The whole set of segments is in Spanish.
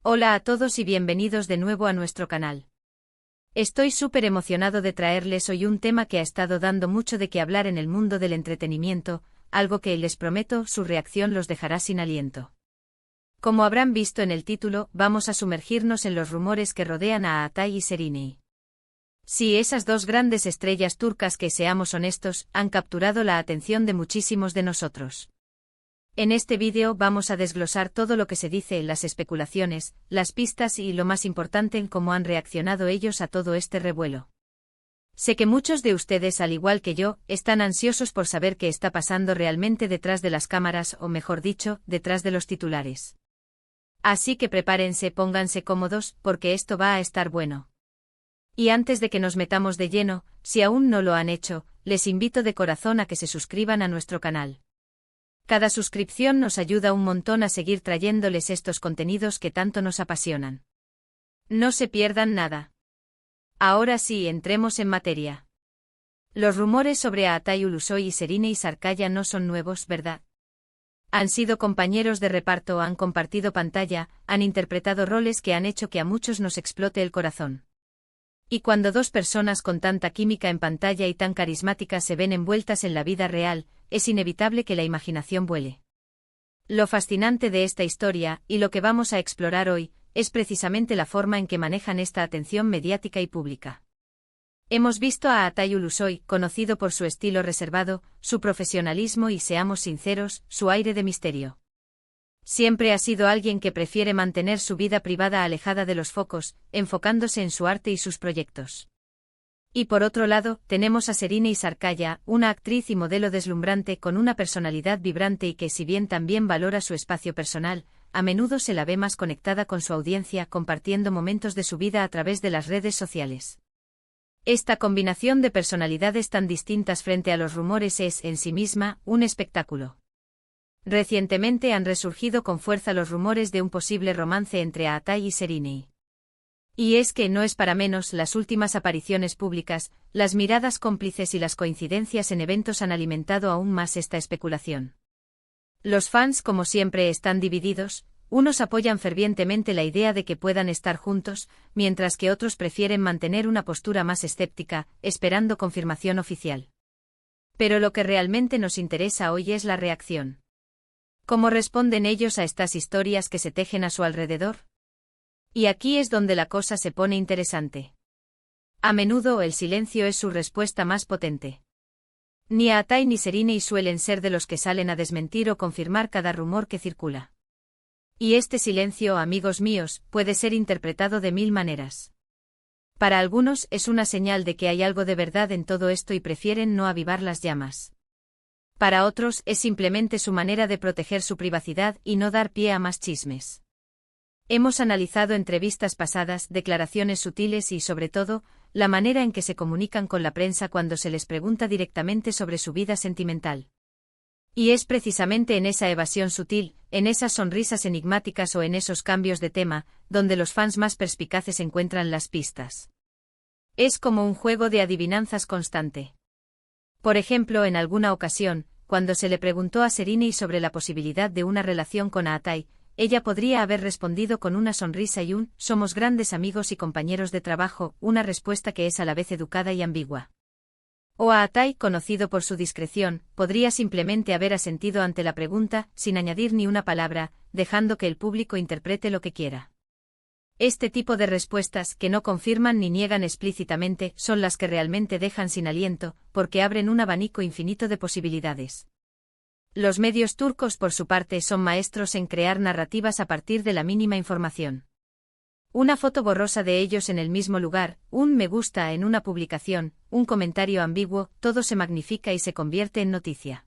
Hola a todos y bienvenidos de nuevo a nuestro canal. Estoy súper emocionado de traerles hoy un tema que ha estado dando mucho de qué hablar en el mundo del entretenimiento, algo que les prometo, su reacción los dejará sin aliento. Como habrán visto en el título, vamos a sumergirnos en los rumores que rodean a Atay y Şeriney. Sí, esas dos grandes estrellas turcas que, seamos honestos, han capturado la atención de muchísimos de nosotros. En este vídeo vamos a desglosar todo lo que se dice, las especulaciones, las pistas y lo más importante, en cómo han reaccionado ellos a todo este revuelo. Sé que muchos de ustedes, al igual que yo, están ansiosos por saber qué está pasando realmente detrás de las cámaras, o mejor dicho, detrás de los titulares. Así que prepárense, pónganse cómodos, porque esto va a estar bueno. Y antes de que nos metamos de lleno, si aún no lo han hecho, les invito de corazón a que se suscriban a nuestro canal. Cada suscripción nos ayuda un montón a seguir trayéndoles estos contenidos que tanto nos apasionan. No se pierdan nada. Ahora sí, entremos en materia. Los rumores sobre Atay Ulusoy y Şeriney Sarıkaya no son nuevos, ¿verdad? Han sido compañeros de reparto, han compartido pantalla, han interpretado roles que han hecho que a muchos nos explote el corazón. Y cuando dos personas con tanta química en pantalla y tan carismáticas se ven envueltas en la vida real, es inevitable que la imaginación vuele. Lo fascinante de esta historia, y lo que vamos a explorar hoy, es precisamente la forma en que manejan esta atención mediática y pública. Hemos visto a Atay Ulusoy, conocido por su estilo reservado, su profesionalismo y, seamos sinceros, su aire de misterio. Siempre ha sido alguien que prefiere mantener su vida privada alejada de los focos, enfocándose en su arte y sus proyectos. Y por otro lado, tenemos a Şeriney Sarıkaya, una actriz y modelo deslumbrante con una personalidad vibrante y que, si bien también valora su espacio personal, a menudo se la ve más conectada con su audiencia, compartiendo momentos de su vida a través de las redes sociales. Esta combinación de personalidades tan distintas frente a los rumores es, en sí misma, un espectáculo. Recientemente han resurgido con fuerza los rumores de un posible romance entre Atay y Şeriney. Y es que no es para menos, las últimas apariciones públicas, las miradas cómplices y las coincidencias en eventos han alimentado aún más esta especulación. Los fans, como siempre, están divididos, unos apoyan fervientemente la idea de que puedan estar juntos, mientras que otros prefieren mantener una postura más escéptica, esperando confirmación oficial. Pero lo que realmente nos interesa hoy es la reacción. ¿Cómo responden ellos a estas historias que se tejen a su alrededor? Y aquí es donde la cosa se pone interesante. A menudo el silencio es su respuesta más potente. Ni Atay ni Şeriney suelen ser de los que salen a desmentir o confirmar cada rumor que circula. Y este silencio, amigos míos, puede ser interpretado de mil maneras. Para algunos es una señal de que hay algo de verdad en todo esto y prefieren no avivar las llamas. Para otros es simplemente su manera de proteger su privacidad y no dar pie a más chismes. Hemos analizado entrevistas pasadas, declaraciones sutiles y, sobre todo, la manera en que se comunican con la prensa cuando se les pregunta directamente sobre su vida sentimental. Y es precisamente en esa evasión sutil, en esas sonrisas enigmáticas o en esos cambios de tema, donde los fans más perspicaces encuentran las pistas. Es como un juego de adivinanzas constante. Por ejemplo, en alguna ocasión, cuando se le preguntó a Şeriney sobre la posibilidad de una relación con Atay, ella podría haber respondido con una sonrisa y un «somos grandes amigos y compañeros de trabajo», una respuesta que es a la vez educada y ambigua. O Atay, conocido por su discreción, podría simplemente haber asentido ante la pregunta, sin añadir ni una palabra, dejando que el público interprete lo que quiera. Este tipo de respuestas, que no confirman ni niegan explícitamente, son las que realmente dejan sin aliento, porque abren un abanico infinito de posibilidades. Los medios turcos, por su parte, son maestros en crear narrativas a partir de la mínima información. Una foto borrosa de ellos en el mismo lugar, un me gusta en una publicación, un comentario ambiguo, todo se magnifica y se convierte en noticia.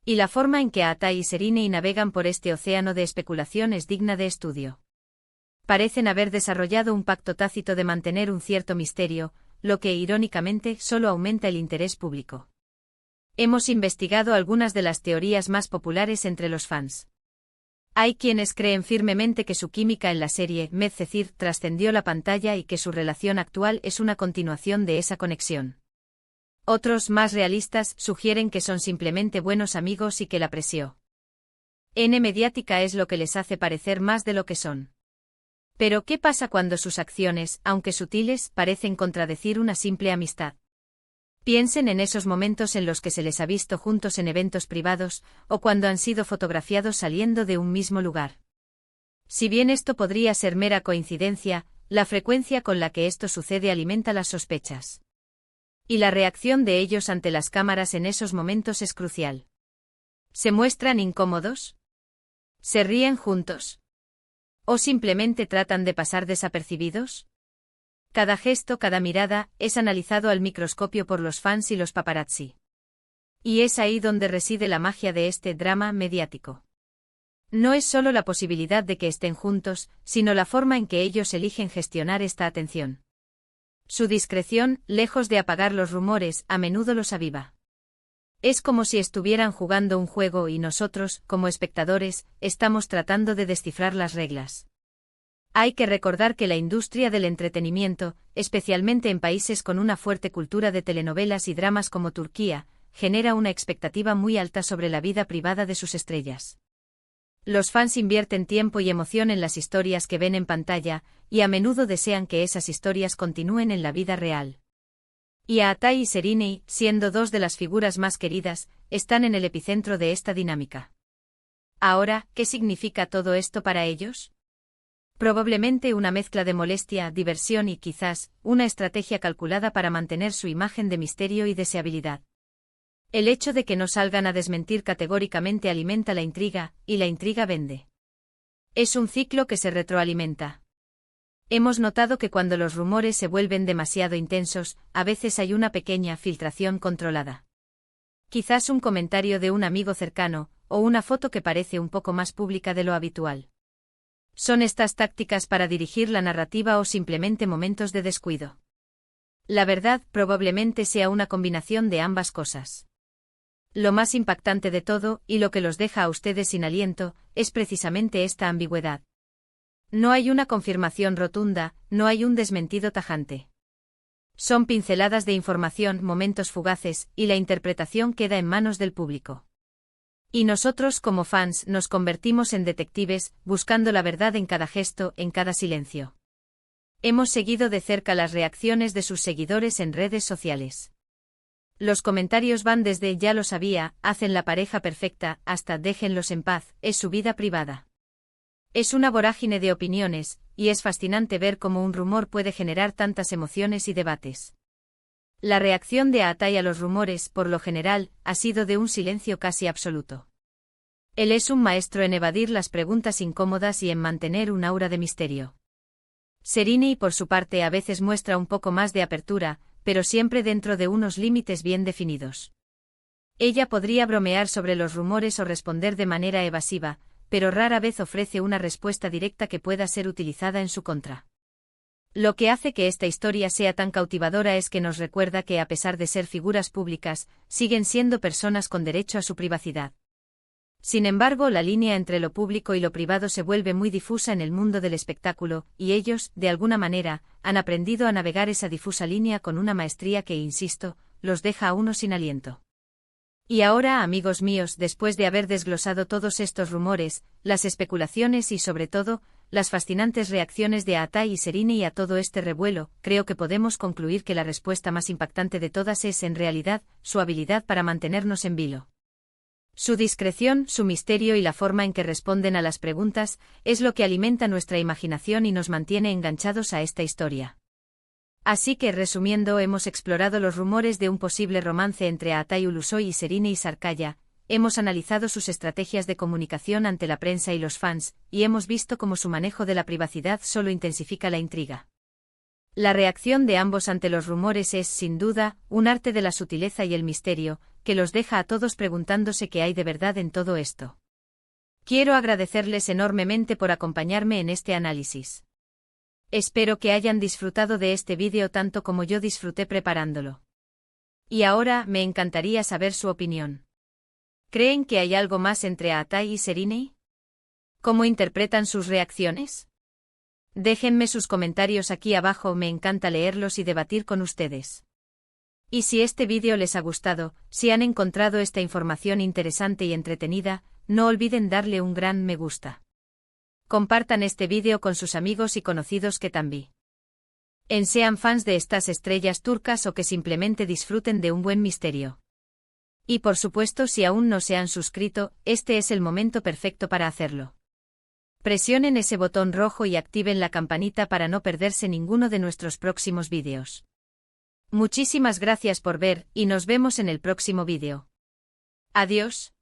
Y la forma en que Atay y Şeriney navegan por este océano de especulación es digna de estudio. Parecen haber desarrollado un pacto tácito de mantener un cierto misterio, lo que, irónicamente, solo aumenta el interés público. Hemos investigado algunas de las teorías más populares entre los fans. Hay quienes creen firmemente que su química en la serie Medcezir trascendió la pantalla y que su relación actual es una continuación de esa conexión. Otros, más realistas, sugieren que son simplemente buenos amigos y que la presión mediática es lo que les hace parecer más de lo que son. Pero ¿qué pasa cuando sus acciones, aunque sutiles, parecen contradecir una simple amistad? Piensen en esos momentos en los que se les ha visto juntos en eventos privados, o cuando han sido fotografiados saliendo de un mismo lugar. Si bien esto podría ser mera coincidencia, la frecuencia con la que esto sucede alimenta las sospechas. Y la reacción de ellos ante las cámaras en esos momentos es crucial. ¿Se muestran incómodos? ¿Se ríen juntos? ¿O simplemente tratan de pasar desapercibidos? Cada gesto, cada mirada, es analizado al microscopio por los fans y los paparazzi. Y es ahí donde reside la magia de este drama mediático. No es solo la posibilidad de que estén juntos, sino la forma en que ellos eligen gestionar esta atención. Su discreción, lejos de apagar los rumores, a menudo los aviva. Es como si estuvieran jugando un juego y nosotros, como espectadores, estamos tratando de descifrar las reglas. Hay que recordar que la industria del entretenimiento, especialmente en países con una fuerte cultura de telenovelas y dramas como Turquía, genera una expectativa muy alta sobre la vida privada de sus estrellas. Los fans invierten tiempo y emoción en las historias que ven en pantalla, y a menudo desean que esas historias continúen en la vida real. Y Atay y Serine, siendo dos de las figuras más queridas, están en el epicentro de esta dinámica. Ahora, ¿qué significa todo esto para ellos? Probablemente una mezcla de molestia, diversión y, quizás, una estrategia calculada para mantener su imagen de misterio y deseabilidad. El hecho de que no salgan a desmentir categóricamente alimenta la intriga, y la intriga vende. Es un ciclo que se retroalimenta. Hemos notado que cuando los rumores se vuelven demasiado intensos, a veces hay una pequeña filtración controlada. Quizás un comentario de un amigo cercano, o una foto que parece un poco más pública de lo habitual. ¿Son estas tácticas para dirigir la narrativa o simplemente momentos de descuido? La verdad probablemente sea una combinación de ambas cosas. Lo más impactante de todo, y lo que los deja a ustedes sin aliento, es precisamente esta ambigüedad. No hay una confirmación rotunda, no hay un desmentido tajante. Son pinceladas de información, momentos fugaces, y la interpretación queda en manos del público. Y nosotros como fans nos convertimos en detectives, buscando la verdad en cada gesto, en cada silencio. Hemos seguido de cerca las reacciones de sus seguidores en redes sociales. Los comentarios van desde "ya lo sabía", "hacen la pareja perfecta", hasta "déjenlos en paz, es su vida privada". Es una vorágine de opiniones, y es fascinante ver cómo un rumor puede generar tantas emociones y debates. La reacción de Atay a los rumores, por lo general, ha sido de un silencio casi absoluto. Él es un maestro en evadir las preguntas incómodas y en mantener un aura de misterio. Serine, por su parte, a veces muestra un poco más de apertura, pero siempre dentro de unos límites bien definidos. Ella podría bromear sobre los rumores o responder de manera evasiva, pero rara vez ofrece una respuesta directa que pueda ser utilizada en su contra. Lo que hace que esta historia sea tan cautivadora es que nos recuerda que, a pesar de ser figuras públicas, siguen siendo personas con derecho a su privacidad. Sin embargo, la línea entre lo público y lo privado se vuelve muy difusa en el mundo del espectáculo, y ellos, de alguna manera, han aprendido a navegar esa difusa línea con una maestría que, insisto, los deja a uno sin aliento. Y ahora, amigos míos, después de haber desglosado todos estos rumores, las especulaciones y, sobre todo, las fascinantes reacciones de Atay y Serine y a todo este revuelo, creo que podemos concluir que la respuesta más impactante de todas es, en realidad, su habilidad para mantenernos en vilo. Su discreción, su misterio y la forma en que responden a las preguntas, es lo que alimenta nuestra imaginación y nos mantiene enganchados a esta historia. Así que, resumiendo, hemos explorado los rumores de un posible romance entre Atay Ulusoy y Serine Isarkaya, hemos analizado sus estrategias de comunicación ante la prensa y los fans, y hemos visto cómo su manejo de la privacidad solo intensifica la intriga. La reacción de ambos ante los rumores es, sin duda, un arte de la sutileza y el misterio, que los deja a todos preguntándose qué hay de verdad en todo esto. Quiero agradecerles enormemente por acompañarme en este análisis. Espero que hayan disfrutado de este vídeo tanto como yo disfruté preparándolo. Y ahora, me encantaría saber su opinión. ¿Creen que hay algo más entre Atay y Serine? ¿Cómo interpretan sus reacciones? Déjenme sus comentarios aquí abajo, me encanta leerlos y debatir con ustedes. Y si este vídeo les ha gustado, si han encontrado esta información interesante y entretenida, no olviden darle un gran me gusta. Compartan este vídeo con sus amigos y conocidos que también sean fans de estas estrellas turcas o que simplemente disfruten de un buen misterio. Y por supuesto, si aún no se han suscrito, este es el momento perfecto para hacerlo. Presionen ese botón rojo y activen la campanita para no perderse ninguno de nuestros próximos vídeos. Muchísimas gracias por ver, y nos vemos en el próximo vídeo. Adiós.